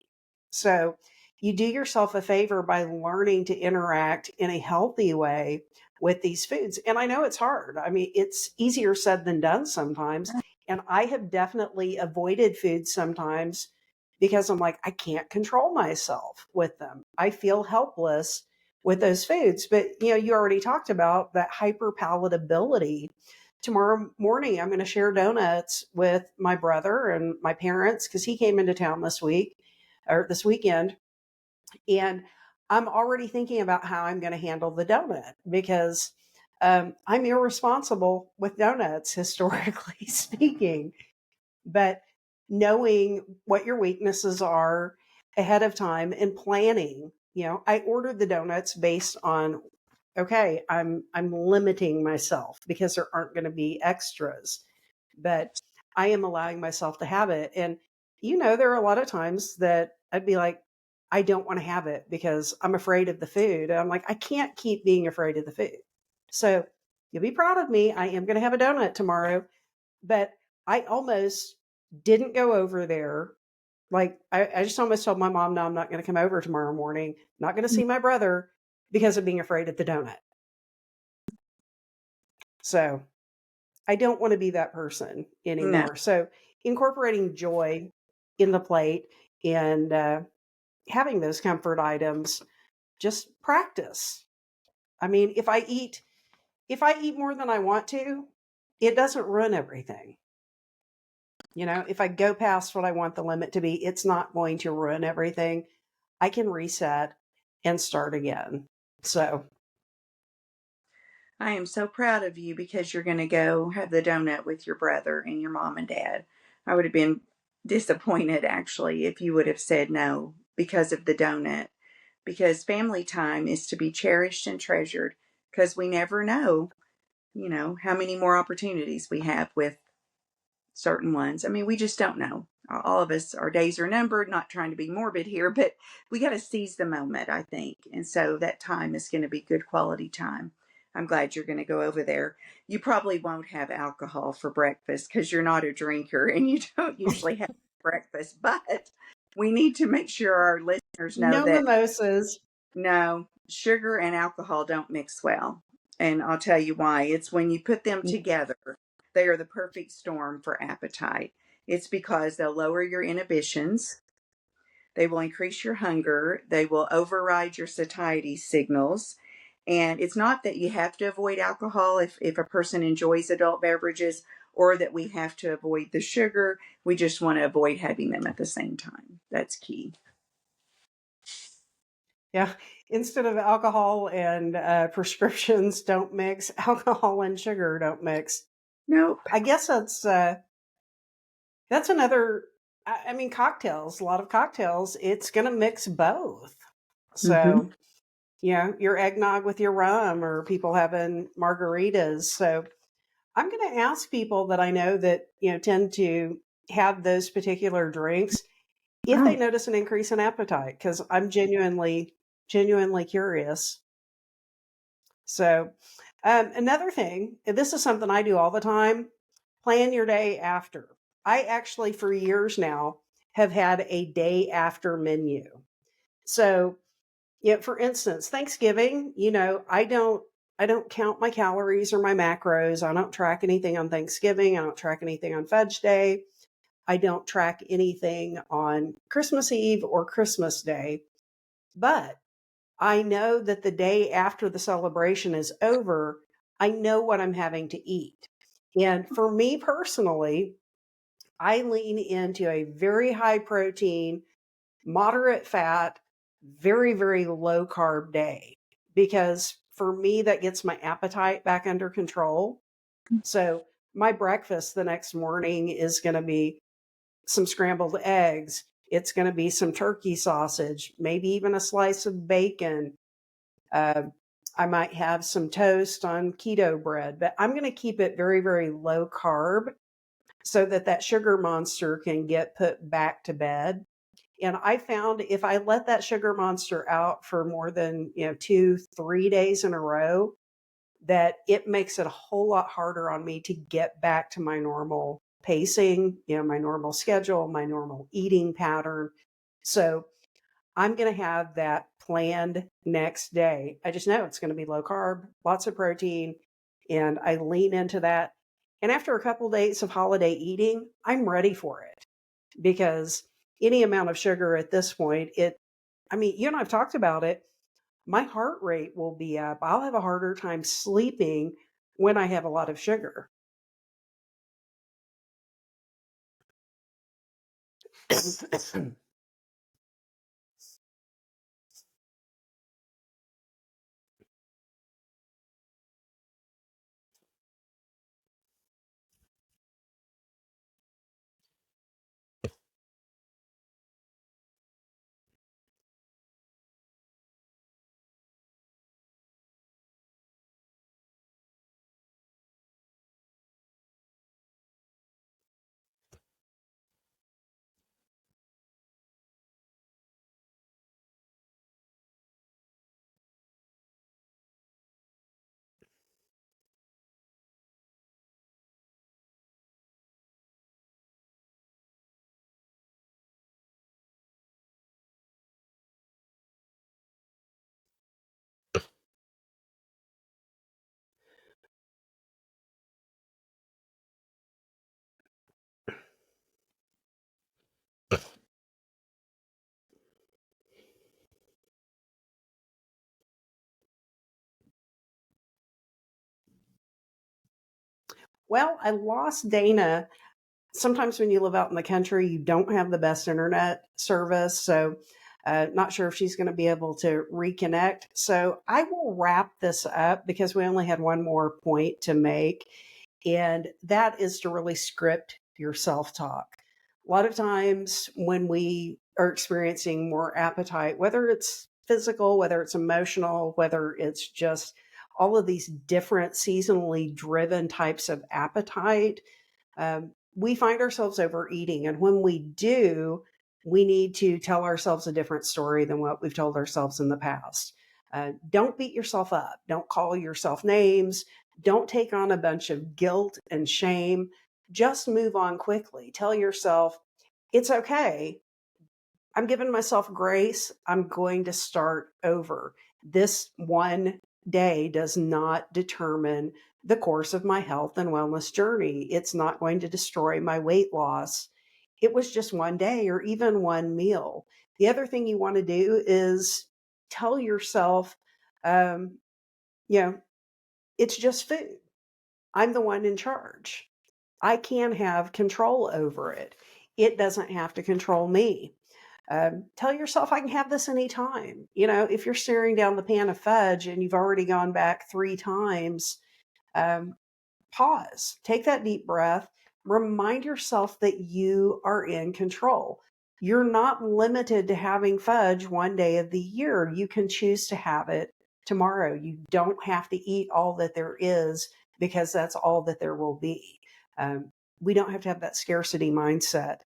So you do yourself a favor by learning to interact in a healthy way with these foods. And I know it's hard. I mean, it's easier said than done sometimes. And I have definitely avoided foods sometimes because I'm like, I can't control myself with them. I feel helpless with those foods. But, you already talked about that hyper palatability. Tomorrow morning, I'm going to share donuts with my brother and my parents because he came into town this week or this weekend. And I'm already thinking about how I'm going to handle the donut because I'm irresponsible with donuts, historically speaking. But knowing what your weaknesses are ahead of time and planning, I ordered the donuts based on, okay, I'm limiting myself because there aren't going to be extras, but I am allowing myself to have it. And there are a lot of times that I'd be like, I don't want to have it because I'm afraid of the food. And I'm like, I can't keep being afraid of the food. So you'll be proud of me. I am going to have a donut tomorrow, but I almost didn't go over there. Like, I just almost told my mom, no, I'm not going to come over tomorrow morning, not going to see my brother because of being afraid of the donut. So I don't want to be that person No, anymore. So incorporating joy in the plate and having those comfort items, just practice. I mean, if I eat more than I want to, it doesn't ruin everything. If I go past what I want the limit to be, it's not going to ruin everything. I can reset and start again. So, I am so proud of you because you're going to go have the donut with your brother and your mom and dad. I would have been disappointed actually if you would have said no because of the donut. Because family time is to be cherished and treasured because we never know, how many more opportunities we have with certain ones. I mean, we just don't know. All of us, our days are numbered, not trying to be morbid here, but we got to seize the moment, I think. And so that time is going to be good quality time. I'm glad you're going to go over there. You probably won't have alcohol for breakfast because you're not a drinker and you don't usually have breakfast, but we need to make sure our listeners know no that mimosas. no, sugar and alcohol don't mix well. And I'll tell you why. It's when you put them together, they are the perfect storm for appetite. It's because they'll lower your inhibitions, they will increase your hunger, they will override your satiety signals. And it's not that you have to avoid alcohol if a person enjoys adult beverages or that we have to avoid the sugar. We just want to avoid having them at the same time. That's key. Yeah. Instead of alcohol and prescriptions don't mix, alcohol and sugar don't mix. Nope. I guess that's another. I mean, cocktails. A lot of cocktails. It's going to mix both. Mm-hmm. So your eggnog with your rum, or people having margaritas. So I'm going to ask people that I know that tend to have those particular drinks if they Oh, notice an increase in appetite, because I'm genuinely curious. So, another thing, and this is something I do all the time, plan your day after. I actually, for years now, have had a day after menu. So, for instance, Thanksgiving, I don't count my calories or my macros. I don't track anything on Thanksgiving. I don't track anything on Fudge Day. I don't track anything on Christmas Eve or Christmas Day. But I know that the day after the celebration is over, I know what I'm having to eat. And for me personally, I lean into a very high protein, moderate fat, very, very low carb day because for me, that gets my appetite back under control. So my breakfast the next morning is going to be some scrambled eggs. It's going to be some turkey sausage, maybe even a slice of bacon. Uh, I might have some toast on keto bread, but I'm going to keep it very, very low carb so that that sugar monster can get put back to bed. And I found if I let that sugar monster out for more than 2, 3 days in a row, that it makes it a whole lot harder on me to get back to my normal pacing, my normal schedule, my normal eating pattern. So I'm going to have that planned next day. I just know it's going to be low carb, lots of protein, and I lean into that. And after a couple days of holiday eating, I'm ready for it because any amount of sugar at this point, I mean, you and I've talked about it. My heart rate will be up. I'll have a harder time sleeping when I have a lot of sugar. Well, I lost Dana. Sometimes when you live out in the country, you don't have the best internet service. So, not sure if she's going to be able to reconnect. So, I will wrap this up because we only had one more point to make. And that is to really script your self talk. A lot of times when we are experiencing more appetite, whether it's physical, whether it's emotional, whether it's just all of these different seasonally driven types of appetite, we find ourselves overeating. And when we do, we need to tell ourselves a different story than what we've told ourselves in the past. Don't beat yourself up. Don't call yourself names. Don't take on a bunch of guilt and shame. Just move on quickly. Tell yourself, it's okay. I'm giving myself grace. I'm going to start over. This one day does not determine the course of my health and wellness journey. It's not going to destroy my weight loss. It was just one day or even one meal. The other thing you want to do is tell yourself, um, you know, it's just food. I'm the one in charge. I can have control over it. It doesn't have to control me. Tell yourself I can have this anytime. You know, if you're staring down the pan of fudge and you've already gone back 3 times, um, pause, take that deep breath, remind yourself that you are in control. You're not limited to having fudge one day of the year. You can choose to have it tomorrow. You don't have to eat all that there is because that's all that there will be. Um, we don't have to have that scarcity mindset.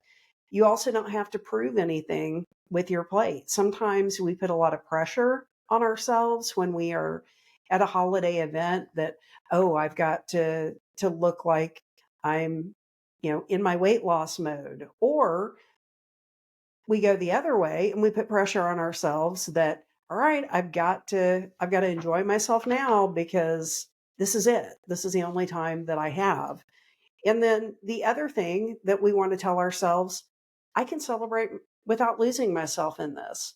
You also don't have to prove anything with your plate. Sometimes we put a lot of pressure on ourselves when we are at a holiday event that, oh, I've got to look like I'm, in my weight loss mode. Or we go the other way and we put pressure on ourselves that, all right, I've got to enjoy myself now because this is it. This is the only time that I have. And then the other thing that we want to tell ourselves, I can celebrate without losing myself in this.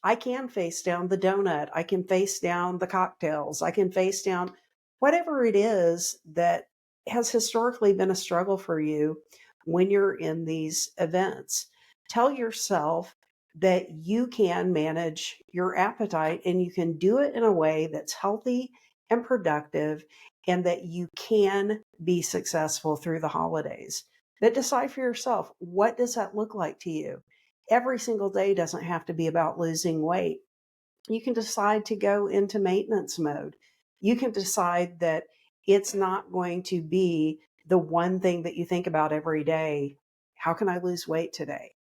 I can face down the donut. I can face down the cocktails. I can face down whatever it is that has historically been a struggle for you when you're in these events. Tell yourself that you can manage your appetite and you can do it in a way that's healthy and productive and that you can be successful through the holidays. But decide for yourself, what does that look like to you? Every single day doesn't have to be about losing weight. You can decide to go into maintenance mode. You can decide that it's not going to be the one thing that you think about every day. How can I lose weight today?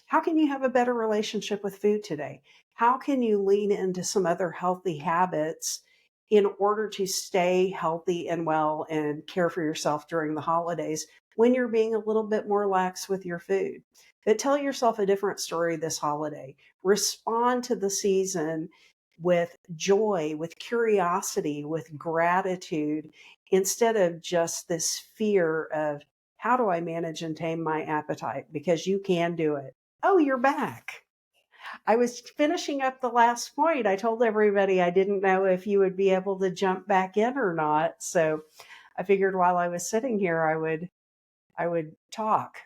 How can you have a better relationship with food today? How can you lean into some other healthy habits in order to stay healthy and well and care for yourself during the holidays when you're being a little bit more lax with your food. But tell yourself a different story this holiday. Respond to the season with joy, with curiosity, with gratitude, instead of just this fear of how do I manage and tame my appetite? Because you can do it. Oh, you're back. I was finishing up the last point. I told everybody I didn't know if you would be able to jump back in or not. So I figured while I was sitting here, I would talk.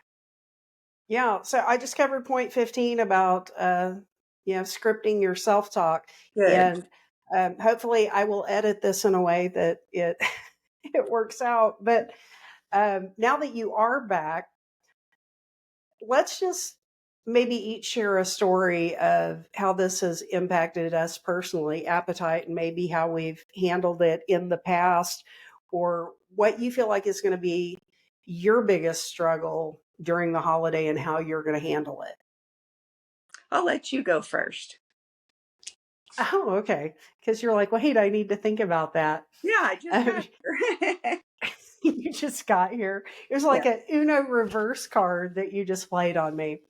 Yeah. So I just covered point 15 about, scripting your self talk. Good. And hopefully I will edit this in a way that it, it works out. But now that you are back, let's just maybe each share a story of how this has impacted us personally, appetite, and maybe how we've handled it in the past, or what you feel like is going to be your biggest struggle during the holiday and how you're going to handle it. I'll let you go first. Oh, okay. Because you're like, wait, I need to think about that. Yeah, I just Um, got here. you just got here. It was Yeah. like a Uno reverse card that you just played on me.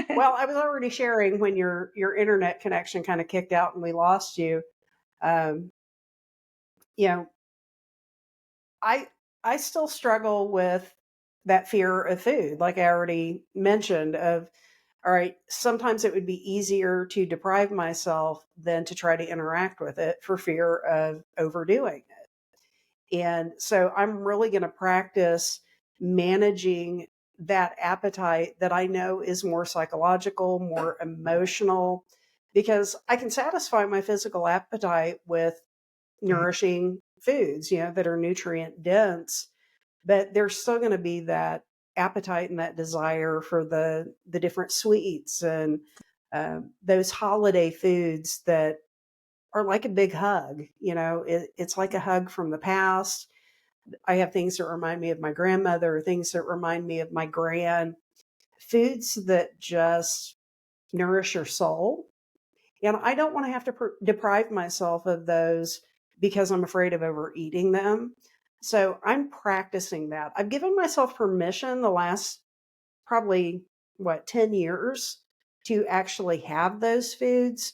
Well, I was already sharing when your internet connection kind of kicked out and we lost you. Um, you know, I I still struggle with that fear of food, like I already mentioned. Of all right, sometimes it would be easier to deprive myself than to try to interact with it for fear of overdoing it. And so I'm really going to practice managing that appetite that I know is more psychological, more emotional, because I can satisfy my physical appetite with nourishing foods, that are nutrient dense, but there's still going to be that appetite and that desire for the different sweets and those holiday foods that are like a big hug. It's like a hug from the past. I have things that remind me of my grandmother, things that remind me of my gran, foods that just nourish your soul. And I don't want to have to deprive myself of those because I'm afraid of overeating them. So I'm practicing that. I've given myself permission the last probably, 10 years to actually have those foods.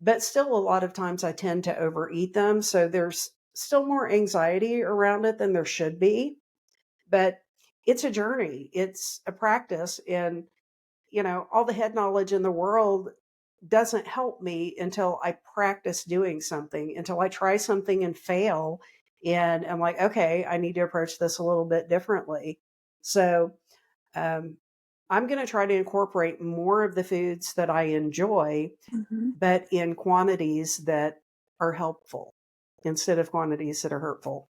But still, a lot of times I tend to overeat them. So there's still more anxiety around it than there should be. But it's a journey, it's a practice. And, all the head knowledge in the world doesn't help me until I practice doing something, until I try something and fail. And I'm like, okay, I need to approach this a little bit differently. So um, I'm going to try to incorporate more of the foods that I enjoy, Mhm. but in quantities that are helpful instead of quantities that are hurtful.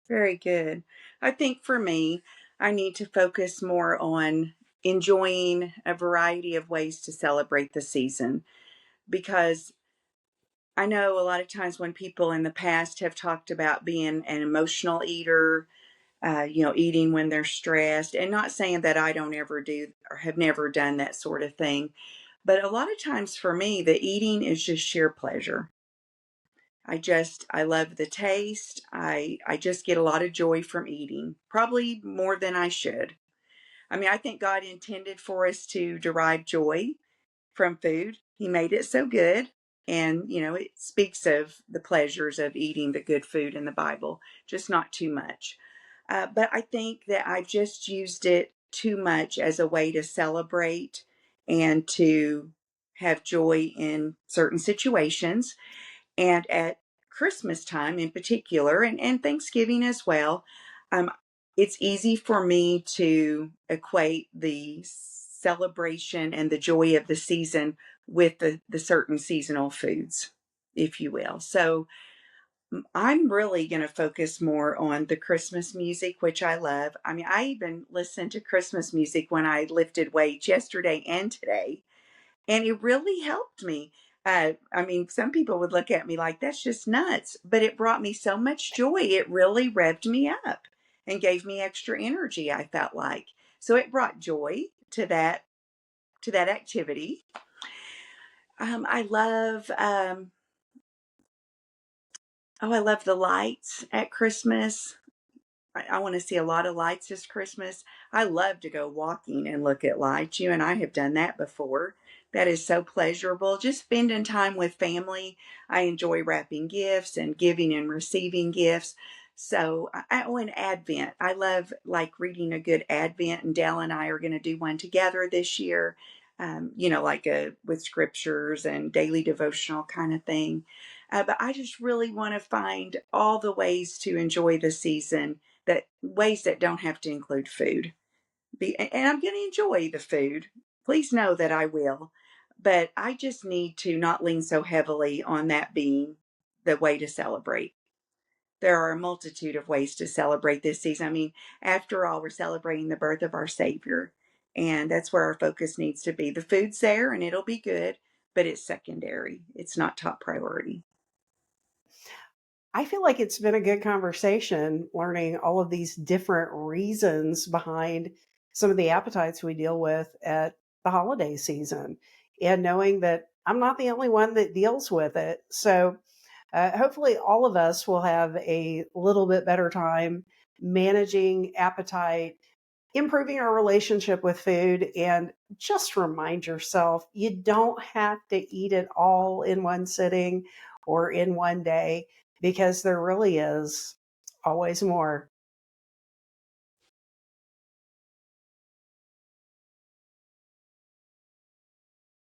Very good. I think for me, I need to focus more on enjoying a variety of ways to celebrate the season because I know a lot of times when people in the past have talked about being an emotional eater, eating when they're stressed, and not saying that I don't ever do or have never done that sort of thing. But a lot of times for me, the eating is just sheer pleasure. I love the taste. I just get a lot of joy from eating, probably more than I should. I mean, I think God intended for us to derive joy from food. He made it so good. And, it speaks of the pleasures of eating the good food in the Bible, just not too much. But I think that I've just used it too much as a way to celebrate and to have joy in certain situations. And at Christmas time in particular, and Thanksgiving as well, um, it's easy for me to equate the celebration and the joy of the season with the certain seasonal foods, if you will. So I'm really going to focus more on the Christmas music, which I love. I mean, I even listened to Christmas music when I lifted weights yesterday and today, and it really helped me. I mean, some people would look at me like that's just nuts, but it brought me so much joy. It really revved me up and gave me extra energy, I felt like. So it brought joy to that activity. I love I love the lights at Christmas. I want to see a lot of lights this Christmas. I love to go walking and look at lights. You and I have done that before. That is so pleasurable. Just spending time with family. I enjoy wrapping gifts and giving and receiving gifts. So, oh, and Advent. I love like reading a good Advent, and Dell and I are going to do one together this year. Like with scriptures and daily devotional kind of thing. But I just really want to find all the ways to enjoy the season, that ways that don't have to include food. And I'm going to enjoy the food. Please know that I will. But I just need to not lean so heavily on that being the way to celebrate. There are a multitude of ways to celebrate this season. I mean, after all, we're celebrating the birth of our Savior. And that's where our focus needs to be. The food's there and it'll be good, but it's secondary. It's not top priority. I feel like it's been a good conversation learning all of these different reasons behind some of the appetites we deal with at the holiday season and knowing that I'm not the only one that deals with it. So, hopefully, all of us will have a little bit better time managing appetite, improving our relationship with food, and just remind yourself you don't have to eat it all in one sitting or in one day because there really is always more.